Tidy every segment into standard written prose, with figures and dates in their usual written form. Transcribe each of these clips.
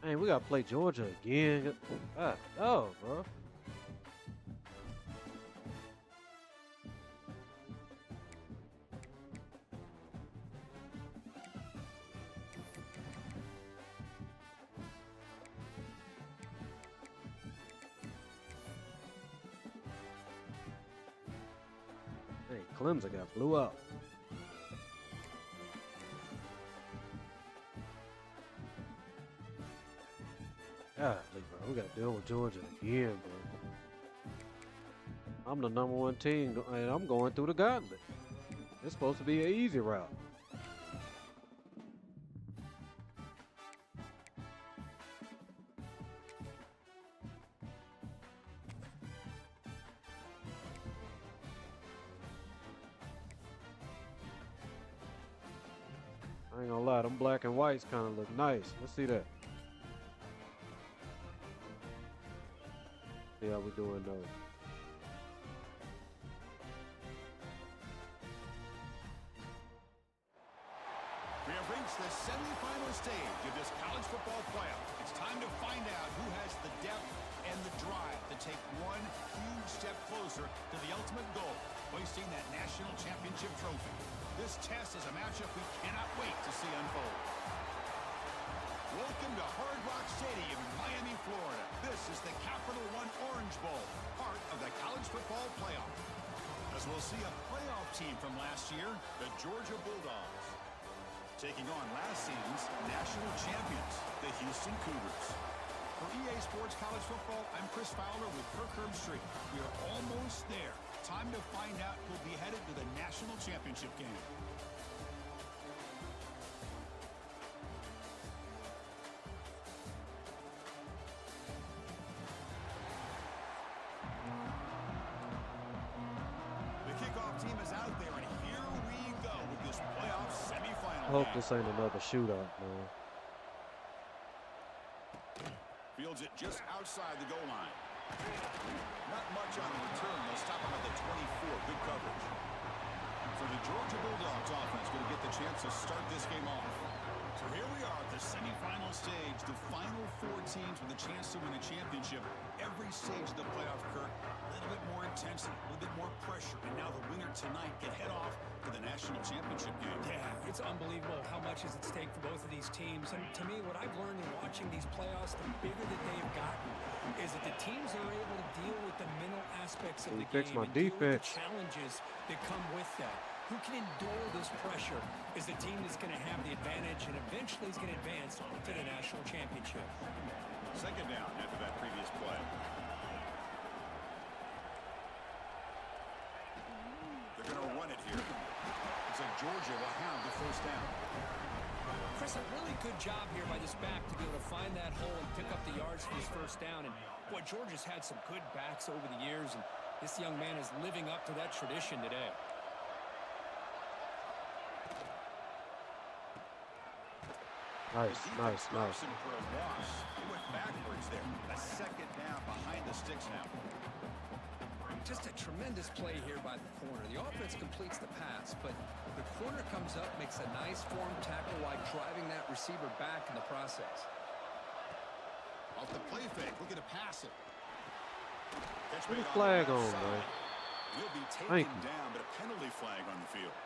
Hey, we gotta play Georgia again. Oh, bro. Hey, Clemson got blew up. Golly, bro, we gotta deal with Georgia again, bro. I'm the #1 team, and I'm going through the gauntlet. It's supposed to be an easy route. I ain't gonna lie, them black and whites kind of look nice. Let's see that. See how we doing those. We have reached the semifinal stage of this college football playoff. It's time to find out who has the depth and the drive to take one huge step closer to the ultimate goal, hoisting that national championship trophy. This test is a matchup we cannot wait to see unfold. Welcome to Hard Rock Stadium in Miami, Florida. This is the Capital One Orange Bowl, part of the college football playoff. As we'll see a playoff team from last year, the Georgia Bulldogs, taking on last season's national champions, the Houston Cougars. For EA Sports College Football, I'm Chris Fowler with Kirk Herbstreit. We are almost there. Time to find out who'll be headed to the national championship game. The kickoff team is out there, and here we go with this playoff semifinal. I hope this ain't another shootout, man. Fields it just outside the goal line. Not much on the return. They'll stop him at the 24. Good coverage. So the Georgia Bulldogs offense going to get the chance to start this game off. So here we are at the semifinal stage. The final 4 teams with a chance to win a championship. Every stage of the playoff, Kirk, a little bit more intensity, a little bit more pressure. And now the winner tonight can head off to the national championship game. Yeah, it's unbelievable how much is at stake for both of these teams. And to me, what I've learned in watching these playoffs, the bigger that they've gotten, is that the teams are able to deal with the mental aspects of the game and deal with the challenges that come with that. Who can endure this pressure is the team that's going to have the advantage and eventually is going to advance to the national championship. Second down after that previous play. They're going to run it here. Looks like Georgia will have the first down. Chris, a really good job here by this back to be able to find that hole and pick up the yards for his first down. And, boy, Georgia's had some good backs over the years, and this young man is living up to that tradition today. Nice. For a loss. He went backwards there. A second down behind the sticks now. Just a tremendous play here by the corner. The offense completes the pass, but the corner comes up, makes a nice form tackle while driving that receiver back in the process. Off the play fake, looking to pass it. Put a flag on, man. He'll be taken down, but a penalty flag on the field.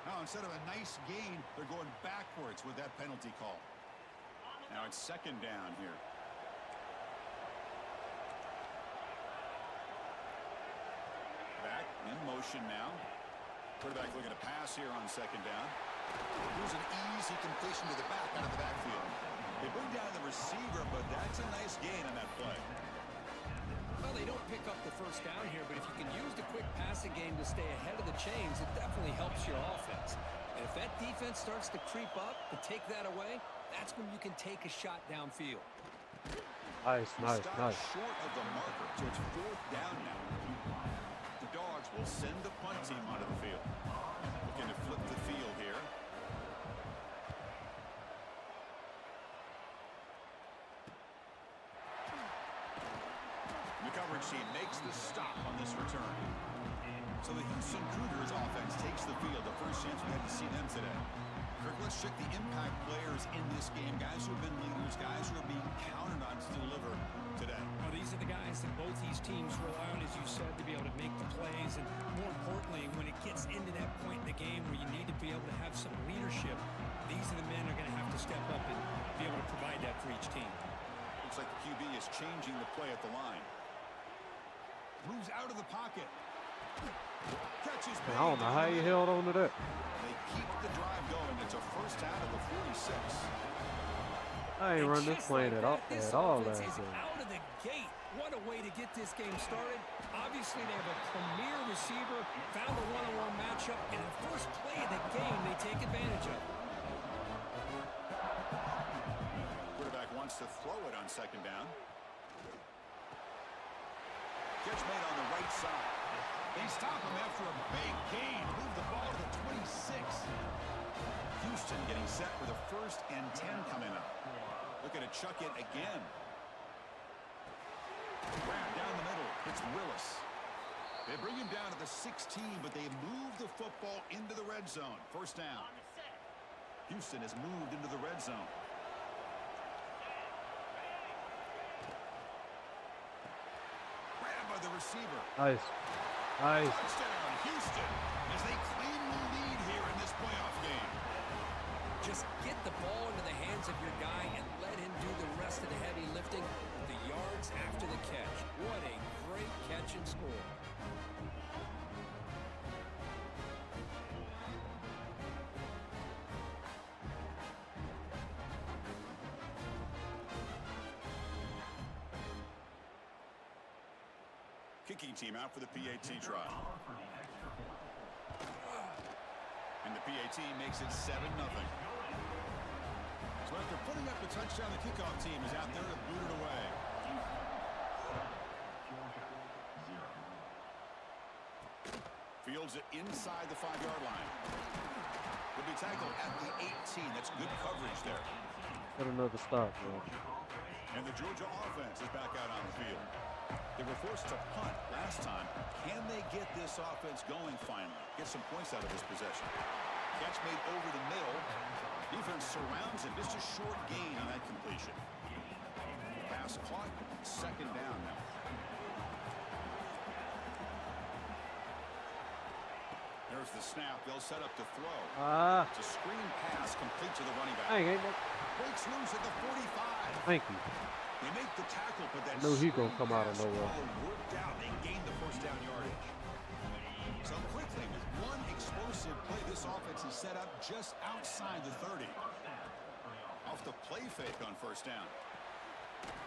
Now, instead of a nice gain, they're going backwards with that penalty call. Now it's second down here. Back in motion now. Quarterback looking to pass here on second down. Here's an easy completion to the back out of the backfield. They bring down the receiver, but that's a nice gain on that play. Well, they don't pick up the first down here, but if you can use the quick passing game to stay ahead of the chains, it definitely helps your offense. And if that defense starts to creep up to take that away, that's when you can take a shot downfield. Nice. Short of the marker, so it's fourth down now. The Dogs will send the punt team onto the field. Looking to flip the field here. The coverage team makes the stop on this return. So the Houston Cougars offense takes takes the field. The first chance we had to see them today. Kirk, let's check the impact players in this game. Guys who have been leaders, guys who are being counted on to deliver today. Well, these are the guys that both these teams rely on, as you said, to be able to make the plays. And more importantly, when it gets into that point in the game where you need to be able to have some leadership, these are the men who are going to have to step up and be able to provide that for each team. Looks like the QB is changing the play at the line. Moves out of the pocket. Catches. I don't know how you held on to that. They keep the drive going. It's a first out of the 46. I ain't run this plane at all last game. game. Out of the gate. What a way to get this game started. Obviously, they have a premier receiver, found a one-on-one matchup, and the first play of the game they take advantage of. Quarterback wants to throw it on second down. Catch made on the right side. They stop him after a big gain. Move the ball to the 26. Houston getting set for the 1st and 10 coming up. Looking to chuck it again. Grab down the middle. It's Willis. They bring him down to the 16, but they move the football into the red zone. First down. Houston has moved into the red zone. Grabbed by the receiver. Nice. Nice. Touchdown, Houston, as they claim the lead here in this playoff game. Just get the ball into the hands of your guy and let him do the rest of the heavy lifting. The yards after the catch. What a great catch and score. Kicking team out for the PAT try. And the PAT makes it 7-0. So after putting up the touchdown, the kickoff team is out there to boot it away. Fields it inside the 5-yard line. Will be tackled at the 18. That's good coverage there. Got another stop, bro. And the Georgia offense is back out on the field. They were forced to punt last time. Can they get this offense going finally? Get some points out of this possession. Catch made over the middle. Defense surrounds him. Just a short gain on that completion. Pass caught. Second down now. There's the snap. They'll set up to throw. It's a screen pass complete to the running back. Breaks loose at the 45. Thank you. They make the tackle, but that knew he gonna come out of nowhere. Worked out. They gained the first down yardage. So quickly, with one explosive play, this offense is set up just outside the 30. Off the play fake on first down.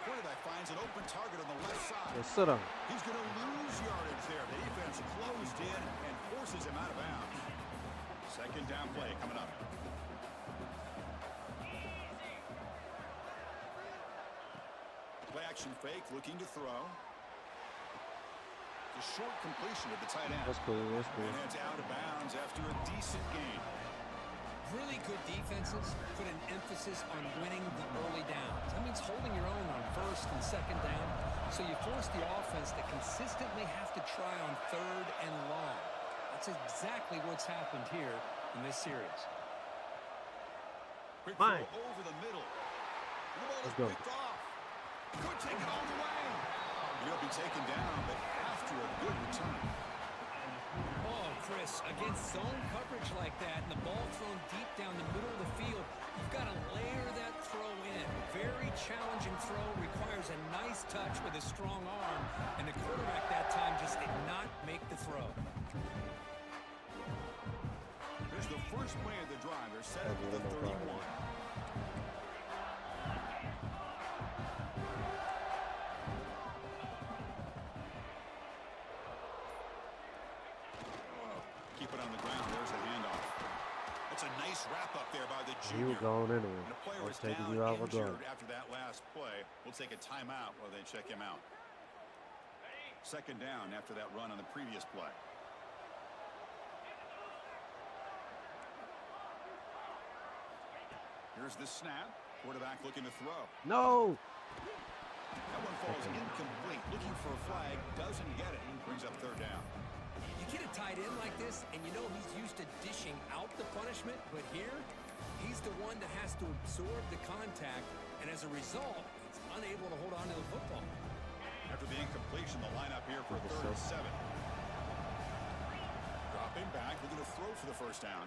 Quarterback finds an open target on the left side. Let's sit down. He's going to lose yardage there. The defense closed in and forces him out of bounds. Second down play coming up. Play action fake, looking to throw. The short completion of the tight end. That's cool. That's cool. And it's out of bounds after a decent gain. Really good defenses put an emphasis on winning the early downs. That means holding your own on first and second down. So you force the offense to consistently have to try on third and long. That's exactly what's happened here in this series. Quick throw over the middle. The ball is picked off. Could take it all the way. He'll be taken down, but after a good return. Oh, Chris, against zone coverage like that and the ball thrown deep down the middle of the field, you've got to layer that throw in. Very challenging throw, requires a nice touch with a strong arm, and the quarterback that time just did not make the throw. Here's the first play of the drive. They're set up with the 31. Keep it on the ground. There's a handoff. That's a nice wrap up there by the junior. You were going anyway. And the player I was was taking down you out of a injured gun. after that last play. We'll take a timeout while they check him out. Second down after that run on the previous play. Here's the snap. Quarterback looking to throw. No. That one falls incomplete. Looking for a flag. Doesn't get it. Brings up third down. You get a tight in like this, and you know he's used to dishing out the punishment, but here, he's the one that has to absorb the contact, and as a result, he's unable to hold on to the football. After the incompletion, the lineup here for 3rd and 7. Dropping back, looking to throw for the first down.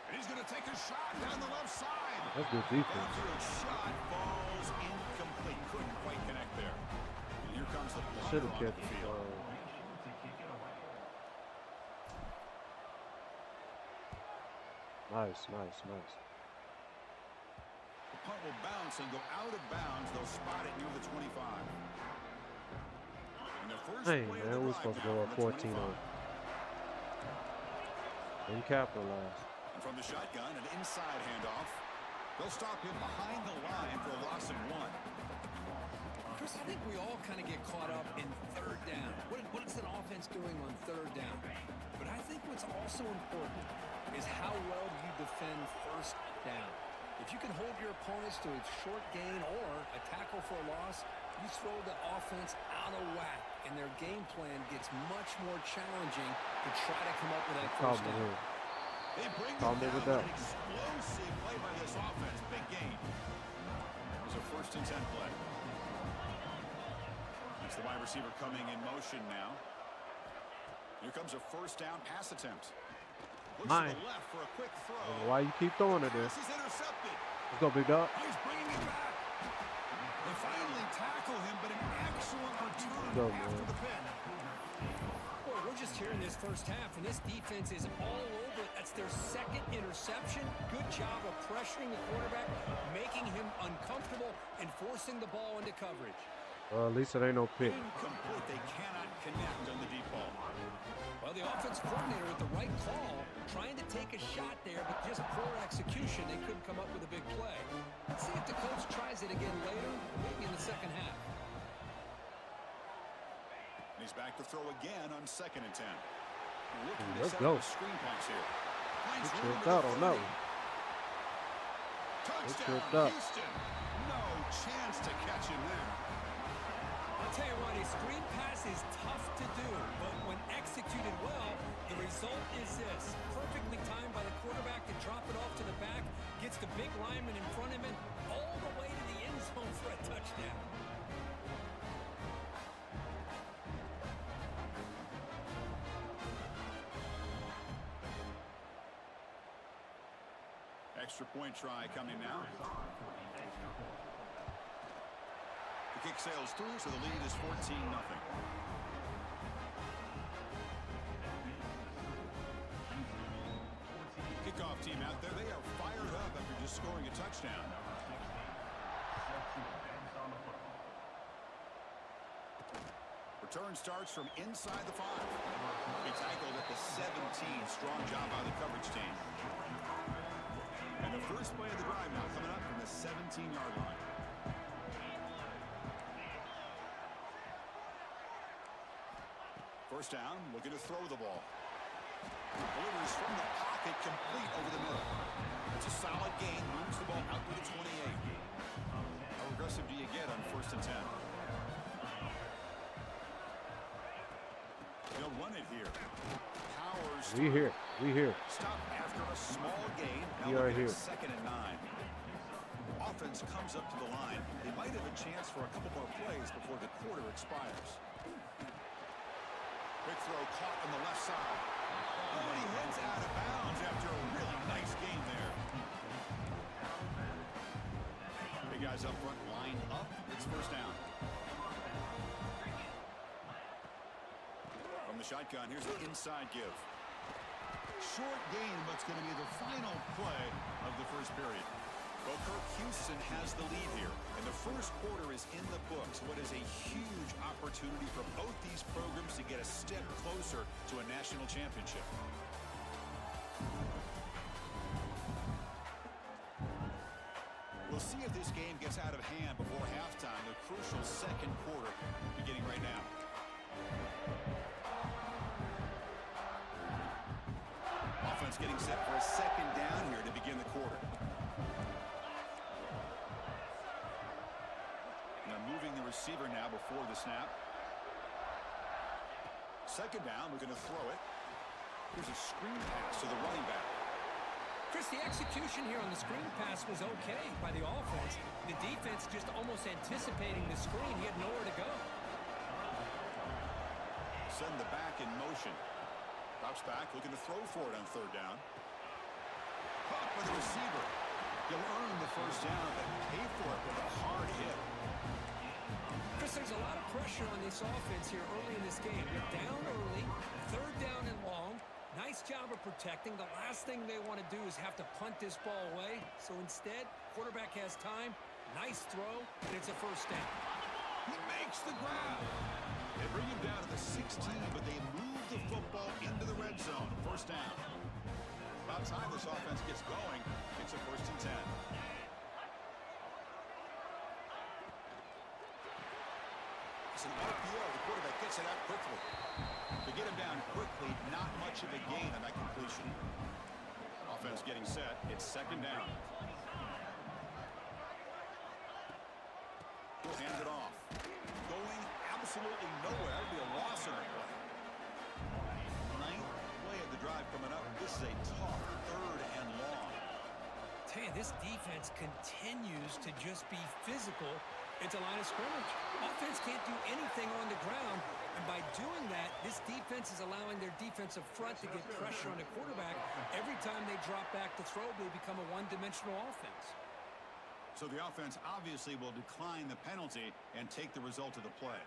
And he's going to take a shot down the left side. That's good defense. Downfield shot falls incomplete. Couldn't quite connect there. And here comes the Should blocker have on kept the field. Nice. The punt will bounce and go out of bounds. They'll spot it near the 25. And the first Hey, play of man, the we're drive supposed to now go up from the 14 25. on. And capitalize. And from the shotgun, an inside handoff. They'll stop him behind the line for a loss of 1. Chris, I think we all kind of get caught up in 3rd down. What is an offense doing on 3rd down? But I think what's also important is how well you defend 1st down. If you can hold your opponents to a short gain or a tackle for a loss, you throw the offense out of whack, and their game plan gets much more challenging to try to come up with that 1st down. They bring it Calm down. with that. An explosive play by this offense. Big gain. It was a 1st and 10 play. It's the wide receiver coming in motion now. Here comes a 1st down pass attempt. Looks to the left for a quick throw. Why you keep throwing it there? Pass is intercepted. Let's go, big dog. He's bringing it back. They finally tackle him, but an excellent return Go, after man. the pin. Boy, we're just here in this 1st half, and this defense is all over it. That's their 2nd interception. Good job of pressuring the quarterback, making him uncomfortable, and forcing the ball into coverage. Well, at least it ain't no pick. Incomplete. They cannot connect on the deep ball. Well, the offense coordinator with the right call, trying to take a shot there, but just poor execution. They couldn't come up with a big play. Let's see if the coach tries it again later, maybe in the 2nd half. And he's back to throw again on 2nd and 10. Looking to Let's set go. up a screen pass here. Finds He room tripped to out the on that 30. one. Touchdown, tripped up. Houston. No chance to catch him there. I'll tell you what, a screen pass is tough to do, but when executed well, the result is this. Perfectly timed by the quarterback to drop it off to the back, gets the big lineman in front of him, all the way to the end zone for a touchdown. Extra point try coming now. The kick sails through, so the lead is 14-0. Kickoff team out there, they are fired up after just scoring a touchdown. Return starts from inside the 5. He tackled at the 17. Strong job by the coverage team. And the first play of the drive now coming up from the 17-yard line. First down, looking to throw the ball. Delivers from the pocket, complete over the middle. It's a solid gain, moves the ball out to the 28. How aggressive do you get on 1st and 10? They'll run it here. Powers. We here. Stop after a small gain. We Now are looking at here. 2nd and 9. Offense comes up to the line. They might have a chance for a couple more plays before the quarter expires. Quick throw caught on the left side. Oh, and he heads out of bounds after a really nice game there. Big guys up front lined up. It's first down. From the shotgun, here's the inside give. Short gain, but it's going to be the final play of the first period. Well, Kirk, Houston has the lead here, and the first quarter is in the books. What is a huge opportunity for both these programs to get a step closer to a national championship. We'll see if this game gets out of hand before halftime, the crucial second quarter beginning right now. Offense getting set for a second down here to begin the quarter. Now moving the receiver now before the snap. Second down, we're going to throw it. Here's a screen pass to the running back. Chris, the execution here on the screen pass was okay by the offense. The defense just almost anticipating the screen. He had nowhere to go. Send the back in motion. Drops back, looking to throw for it on third down. Caught by the receiver. He'll earn the first down, but pay for it with a hard hit. Chris, there's a lot of pressure on this offense here early in this game. They're down early, third down and long. Nice job of protecting. The last thing they want to do is have to punt this ball away. So instead, quarterback has time. Nice throw, and it's a first down. He makes the grab. They bring him down to the 16, but they move the football into the red zone. First down. About time this offense gets going. It's a 1st and 10. It's an RPO. The quarterback gets it out quickly. To get him down quickly, not much of a gain on that completion. Offense getting set. It's 2nd down. He'll hand it off. Going absolutely nowhere. That'd be a loss in the play. 9th play of the drive coming up. This is a tough 3rd and long. Tell you, this defense continues to just be physical at the line of scrimmage. Offense can't do anything on the ground, and by doing that, this defense is allowing their defensive front to get pressure on the quarterback. Every time they drop back to throw, they become a one-dimensional offense. So the offense obviously will decline the penalty and take the result of the play.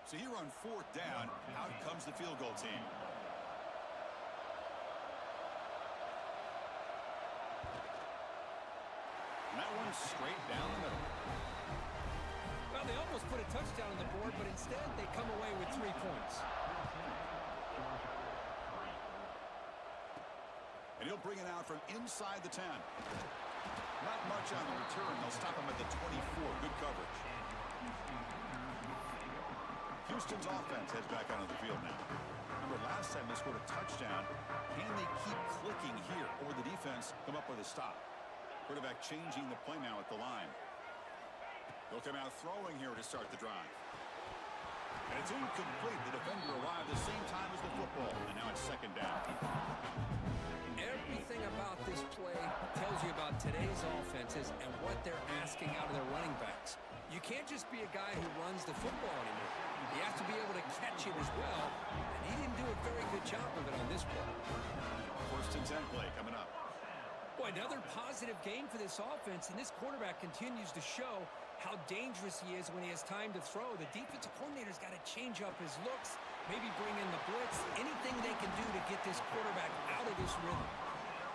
So here on 4th down, out comes the field goal team. And that one's straight down the middle. Well, they almost put a touchdown on the board, but instead they come away with 3 points. And he'll bring it out from inside the 10. Not much on the return. They'll stop him at the 24. Good coverage. Houston's offense heads back onto the field now. Remember, last time they scored a touchdown. Can they keep clicking here, or the defense come up with a stop? Quarterback changing the play now at the line. They'll come out throwing here to start the drive. And it's incomplete. The defender arrived the same time as the football, and now it's 2nd down. Everything about this play tells you about today's offenses and what they're asking out of their running backs. You can't just be a guy who runs the football anymore. You have to be able to catch it as well, and he didn't do a very good job of it on this play. 1st and 10 play coming up. Boy, another positive game for this offense, and this quarterback continues to show how dangerous he is when he has time to throw. The defensive coordinator's got to change up his looks, maybe bring in the blitz, anything they can do to get this quarterback out of this rhythm.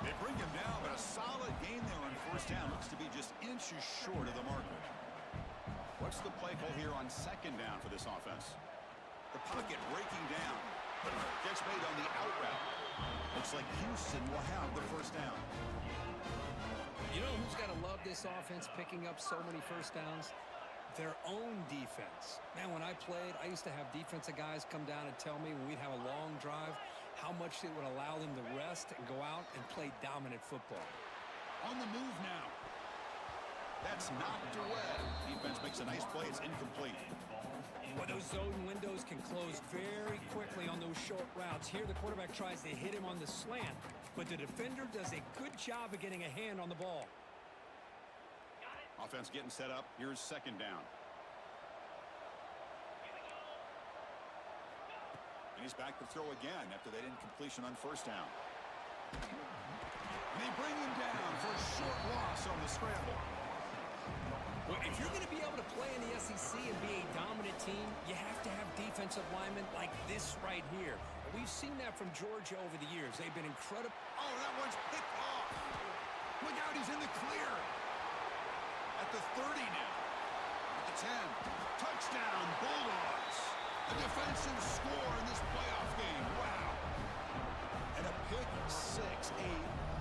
They bring him down, but a solid gain there on 1st down. Looks to be just inches short of the marker. What's the play call here on 2nd down for this offense? The pocket breaking down. Gets made on the out route. Looks like Houston will have the 1st down. You know who's got to love this offense picking up so many 1st downs? Their own defense. Man, when I played, I used to have defensive guys come down and tell me when we'd have a long drive how much it would allow them to rest and go out and play dominant football. On the move now. That's knocked away. Defense makes a nice play. It's incomplete. Well, those zone windows can close very quickly on those short routes. Here, the quarterback tries to hit him on the slant, but the defender does a good job of getting a hand on the ball. Offense getting set up. Here's 2nd down. And he's back to throw again after that incompletion on 1st down. And they bring him down for a short loss on the scramble. Well, if you're going to be able to play in the SEC and be a dominant team, you have to have defensive linemen like this right here. We've seen that from Georgia over the years. They've been incredible. Oh, that one's picked off. Look out, he's in the clear. At the 30 now. At the 10. Touchdown, Bulldogs. A defensive score in this playoff game. Wow. And a pick 6. A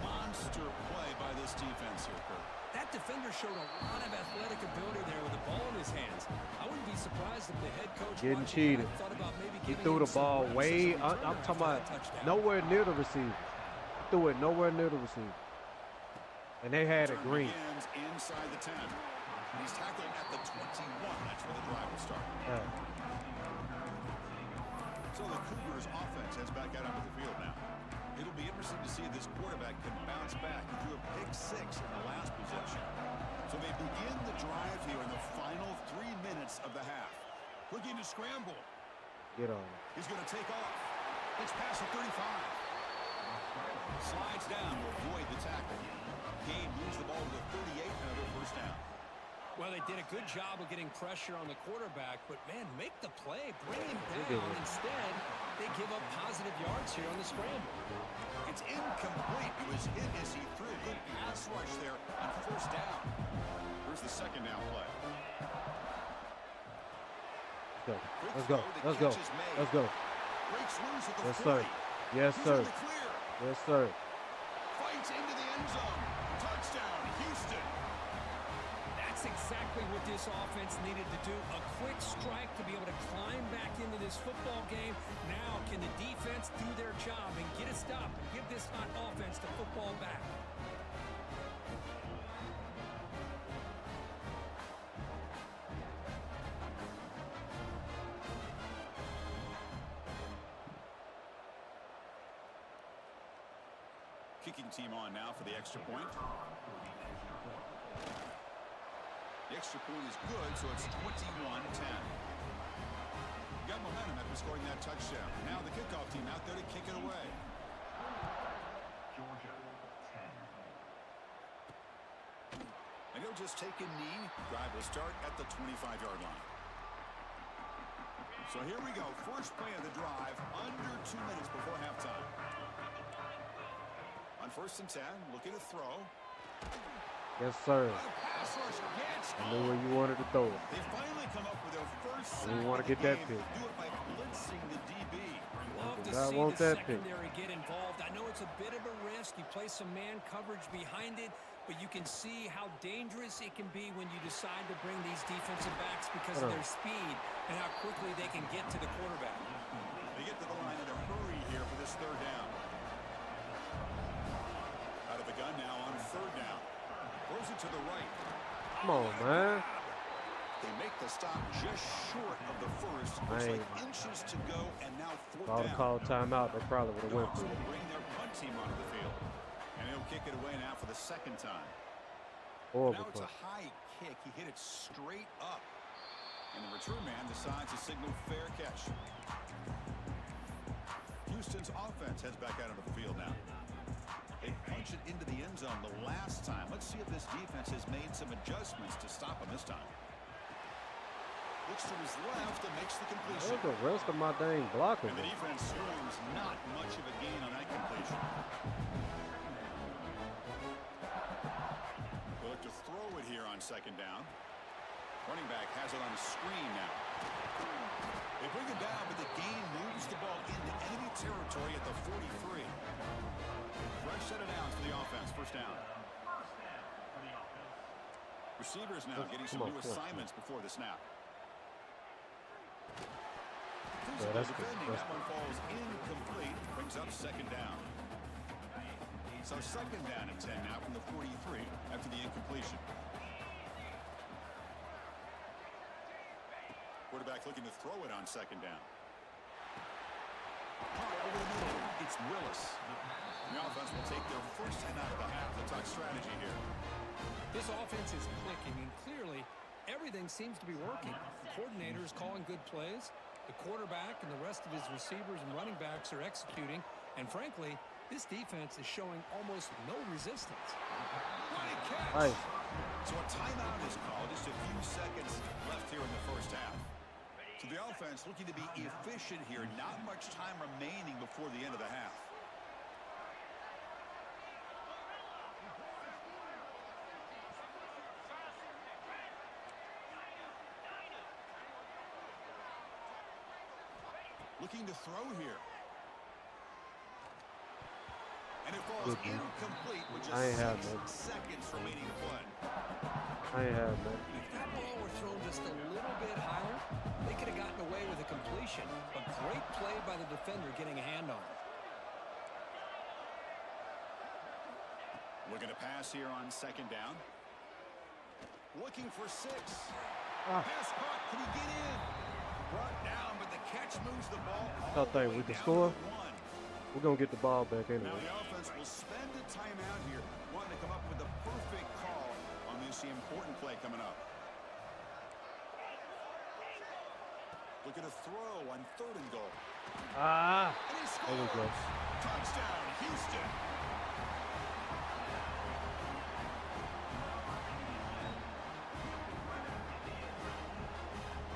monster play by this defense here, Kurt. That defender showed a lot of athletic ability there with the ball in his hands. I wouldn't be surprised if the head coach getting cheated. Thought about maybe He giving threw him the ball some way. reps I'm talking about touchdown. nowhere near the receiver. Threw it nowhere near the receiver. And they had it green. Begins inside the 10. He's tackled at the 21. That's where the drive will start. So the Cougars offense heads back out onto the field now. It'll be interesting to see if this quarterback can bounce back. He threw a pick 6 in the last possession. So they begin the drive here in the final 3 minutes of the half. Looking to scramble. Get on. He's going to take off. It's past the 35. Slides down to avoid the tackle. Gain moves the ball to the 38, another first down. Well, they did a good job of getting pressure on the quarterback, but, man, make the play. Bring him down. Instead, they give up positive yards here on the scramble. It's incomplete. It was hit as he threw a good pass rush there on first down. Here's the second down play. Let's go. Let's go. Let's go. Breaks loose at the Yes, 40. sir. Yes, He's sir. in the clear. Yes, sir. Fights into the end zone. Touchdown, Houston. That's exactly what this offense needed to do. A quick strike to be able to climb back into this football game. Now, can the defense do their job and get a stop and give this hot offense the football back? Kicking team on now for the extra point. The extra point is good, so it's 21-10. Got momentum after scoring that touchdown. Now the kickoff team out there to kick it away. And he'll just take a knee. Drive will start at the 25-yard line. So here we go. First play of the drive, under 2 minutes before halftime. On first and 10, looking to throw. Yes, sir. Pass rush against. I knew where you wanted to throw it. They finally come up with their first sack. We want to of the get that game. pick. Do it by blitzing the DB. Love to I see want the that pick. secondary get involved. I know it's a bit of a risk. You play some man coverage behind it, but you can see how dangerous it can be when you decide to bring these defensive backs because of their speed and how quickly they can get to the quarterback. They get to the line in a hurry here for this third down. Out of the gun now on third down. Throws it to the right. Come on, man. They make the stop just short of the first. Looks like inches to go, and now fourth If I would have down. called timeout, they probably would have went Dogs for will it. bring their punt team onto the field. And he'll kick it away now for the second time. Horrible Now it's a punt. high kick. He hit it straight up. And the return man decides to signal fair catch. Houston's offense heads back out onto the field now. They punch it into the end zone the last time. Let's see if this defense has made some adjustments to stop him this time. Looks to his left and makes the completion. Where's the rest of my dang blockers? And the defense swarms not much of a gain on that completion. We'll look to throw it here on second down. Running back has it on the screen now. They bring it down, but the gain moves the ball into enemy territory at the 43. Fresh set of downs for the offense. First down. Receivers now getting some new assignments before the snap. That's Defending, that one falls incomplete. Brings up second down. So second down and 10 now from the 43 after the incompletion. Quarterback looking to throw it on second down. High over the middle. It's Willis. The offense will take their first 10 out of the half. The touch strategy here. This offense is clicking, and clearly everything seems to be working. The coordinator is calling good plays. The quarterback and the rest of his receivers and running backs are executing. And frankly, this defense is showing almost no resistance. What a catch! Nice. So a timeout is called. Just a few seconds left here in the first half. So the offense looking to be efficient here. Not much time remaining before the end of the half. Looking to throw here. And it falls incomplete with just 6 seconds remaining to play. I ain't have that. If that ball were thrown just a little bit higher, they could have gotten away with a completion. A great play by the defender getting a hand on it. Looking to pass here on second down. Looking for 6. Pass caught. Can he get in? brought down, but the catch moves the ball I all the think way we can down score. to the 1. We're going to get the ball back Now anyway. the offense will spend a timeout here, wanting to come up with the perfect call on this important play coming up. Look at a throw on 3rd and goal. Ah, And he there we go. scores. Touchdown, Houston.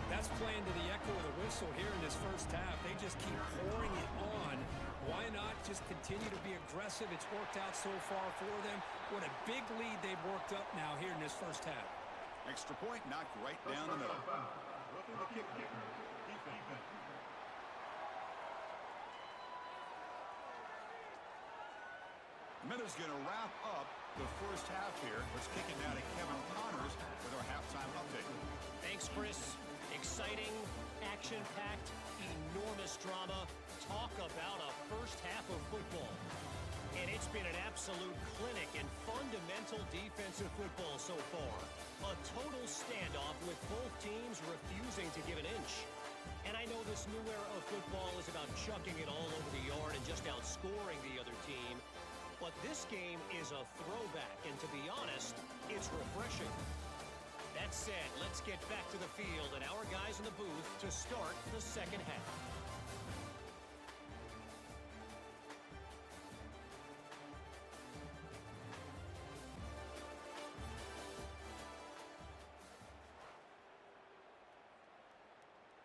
That's playing to the echo of the whistle here in this first half. They just keep pouring it on. Why not just continue to be aggressive? It's worked out so far for them. What a big lead they've worked up now here in this first half. Extra point knocked right down the middle. Miller's going to wrap up the first half here. Let's kick it now to Kevin Connors with our halftime update. Thanks, Chris. Exciting, action-packed, enormous drama. Talk about a first half of football. And it's been an absolute clinic in fundamental defensive football so far. A total standoff with both teams refusing to give an inch. And I know this new era of football is about chucking it all over the yard and just outscoring the other team. But this game is a throwback, and to be honest, it's refreshing. That said, let's get back to the field and our guys in the booth to start the second half.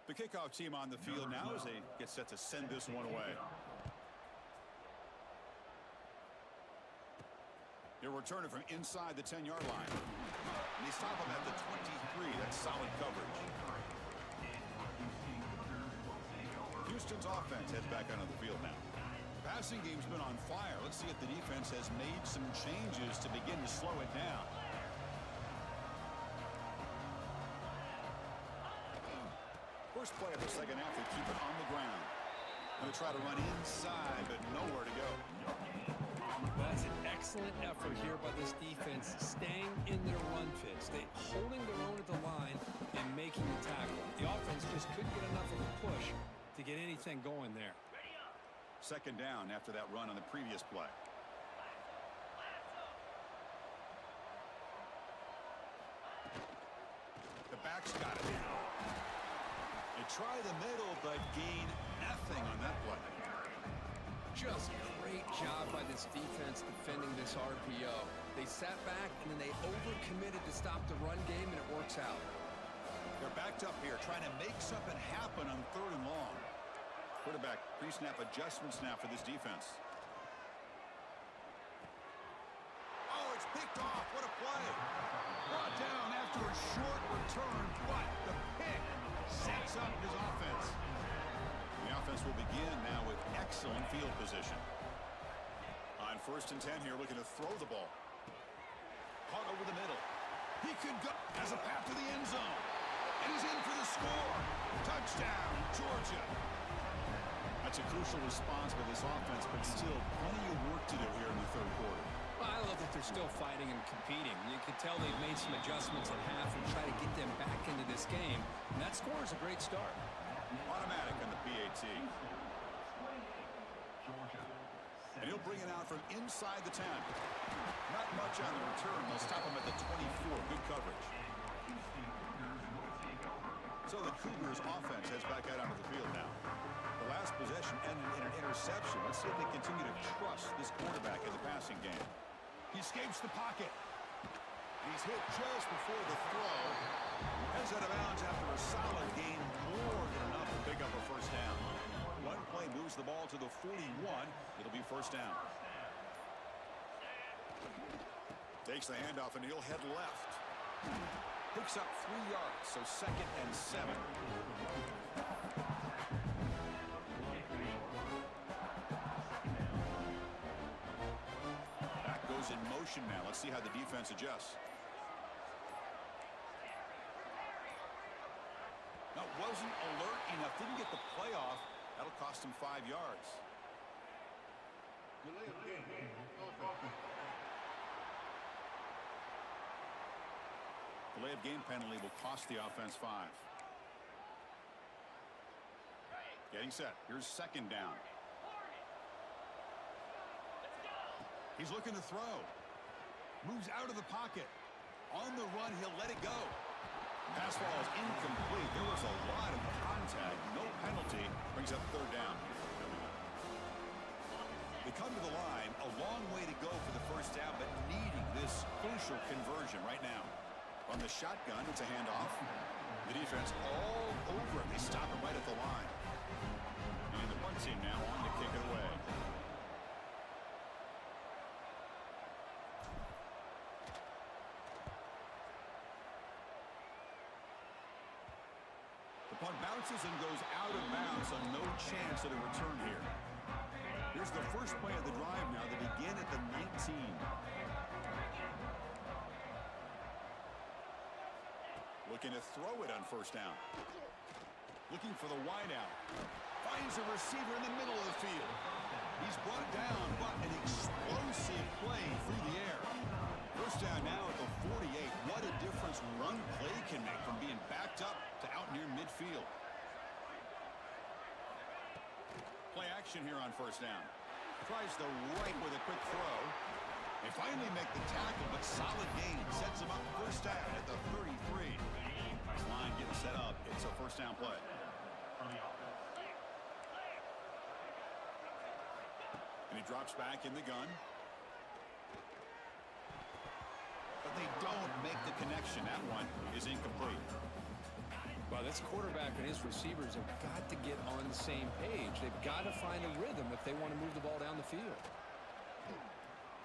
The kickoff team on the field now as they get set to send this one away. They're returning from inside the 10-yard line. And they stop him at the 23. That's solid coverage. Houston's offense heads back onto the field now. The passing game's been on fire. Let's see if the defense has made some changes to begin to slow it down. First play of the second half, they keep it on the ground. Going to try to run inside, but nowhere to go. That's an excellent effort here by this defense, staying in their run fits. They holding their own at the line and making the tackle. The offense just couldn't get enough of a push to get anything going there. Second down after that run on the previous play. The back's got it. They try the middle, but gain nothing on that play. Just great job by this defense defending this RPO. They sat back and then they overcommitted to stop the run game, and it works out. They're backed up here trying to make something happen on 3rd and long. Quarterback pre-snap adjustments now for this defense. Oh, it's picked off. What a play. Brought down after a short return, but the pick sets up his offense. The offense will begin now with excellent field position. On 1st and 10 here, looking to throw the ball. Caught over the middle. He could go as a path to the end zone. And he's in for the score. Touchdown, Georgia. That's a crucial response by this offense, but still plenty of work to do here in the 3rd quarter. Well, I love that they're still fighting and competing. You can tell they've made some adjustments at half and try to get them back into this game. And that score is a great start. Automatic on the PAT. And he'll bring it out from inside the 10. Not much on the return. They'll stop him at the 24. Good coverage. So the Cougars offense heads back out onto the field now. The last possession ended in an interception. Let's see if they continue to trust this quarterback in the passing game. He escapes the pocket. He's hit just before the throw. Heads out of bounds after a solid gain, more than enough to pick up a first down. One play moves the ball to the 41. It'll be first down. Takes the handoff and he'll head left. Picks up 3 yards, so 2nd and 7. Back goes in motion now. Let's see how the defense adjusts. Now, wasn't alert enough. Didn't get the play off. That'll cost him 5 yards. Delay of game penalty will cost the offense 5. Getting set. Here's second down. He's looking to throw. Moves out of the pocket. On the run, he'll let it go. Pass ball is incomplete. There was a lot of contact. No penalty. Brings up third down. They come to the line. A long way to go for the first down, but needing this crucial conversion right now. On the shotgun, it's a handoff. The defense all over it. They stop him right at the line. And the punt team now on to kick it away. The punt bounces and goes out of bounds, so no chance at a return here. Here's the first play of the drive now. They begin at the 19. Looking to throw it on first down. Looking for the wideout. Finds a receiver in the middle of the field. He's brought down, but an explosive play through the air. First down now at the 48. What a difference one play can make from being backed up to out near midfield. Play action here on first down. Tries the right with a quick throw. They finally make the tackle, but solid gain. Sets him up first down at the 33. This line getting set up. It's a first down play. And he drops back in the gun. But they don't make the connection. That one is incomplete. Well, this quarterback and his receivers have got to get on the same page. They've got to find a rhythm if they want to move the ball down the field.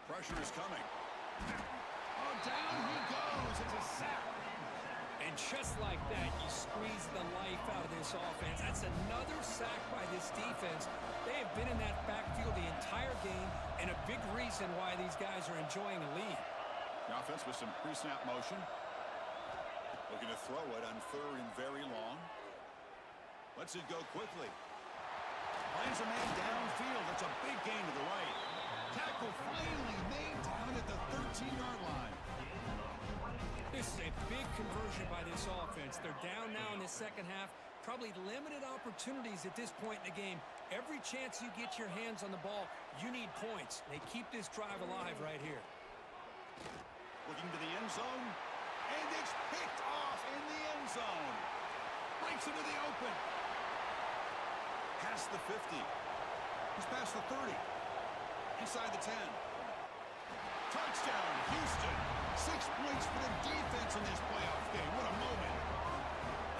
Pressure is coming. Oh, down he goes. It's a sack. And just like that, you squeeze the life out of this offense. That's another sack by this defense. They have been in that backfield the entire game, and a big reason why these guys are enjoying a lead. The offense with some pre-snap motion. Looking to throw it on third and very long. Lets it go quickly. Finds a man downfield. That's a big gain to the right. Tackle finally made down at the 13-yard line. This is a big conversion by this offense. They're down now in the second half. Probably limited opportunities at this point in the game. Every chance you get your hands on the ball, you need points. They keep this drive alive right here. Looking to the end zone. And it's picked off in the end zone. Breaks into the open. Past the 50. He's past the 30. Inside the 10. Touchdown, Houston. 6 points for the defense in this playoff game. What a moment.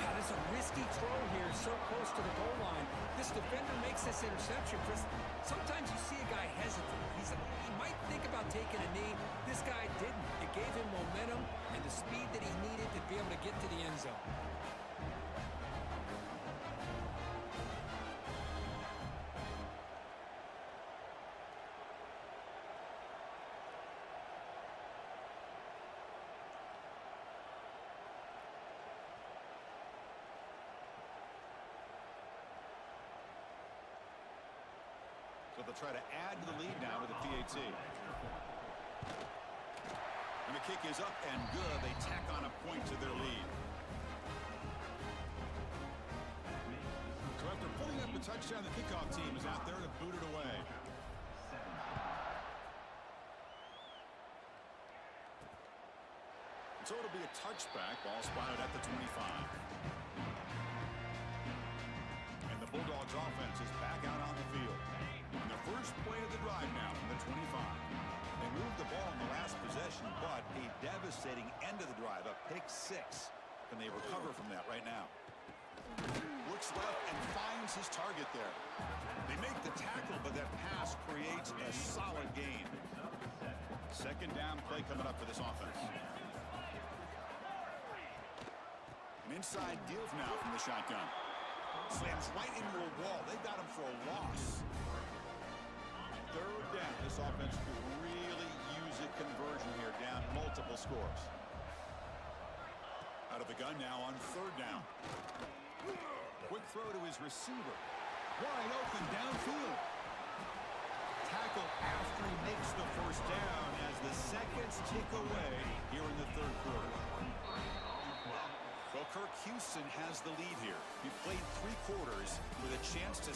That's a risky throw here, so close to the goal line. This defender makes this interception, Chris. Sometimes you see a guy hesitate. He might think about taking a knee. This guy didn't. It gave him momentum and the speed that he needed to be able to get to the end zone. So they'll try to add to the lead now with a PAT. And the kick is up and good. They tack on a point to their lead. So after pulling up the touchdown, the kickoff team is out there to boot it away. So it'll be a touchback. Ball spotted at the 25. And the Bulldogs offense is back out on the field. And the first play of the drive now from the 25. They moved the ball in the last possession, but a devastating end of the drive, a pick 6. Can they recover from that right now? Looks left and finds his target there. They make the tackle, but that pass creates a solid gain. Second down play coming up for this offense. An inside give now from the shotgun. Slams right into a wall. They got him for a loss. Third down. This offense could really use a conversion here, down multiple scores. Out of the gun now on third down. Quick throw to his receiver. Wide open downfield. Tackle after he makes the first down as the seconds tick away here in the third quarter. They'll Kirk Houston has the lead here. He played 3 quarters with a chance to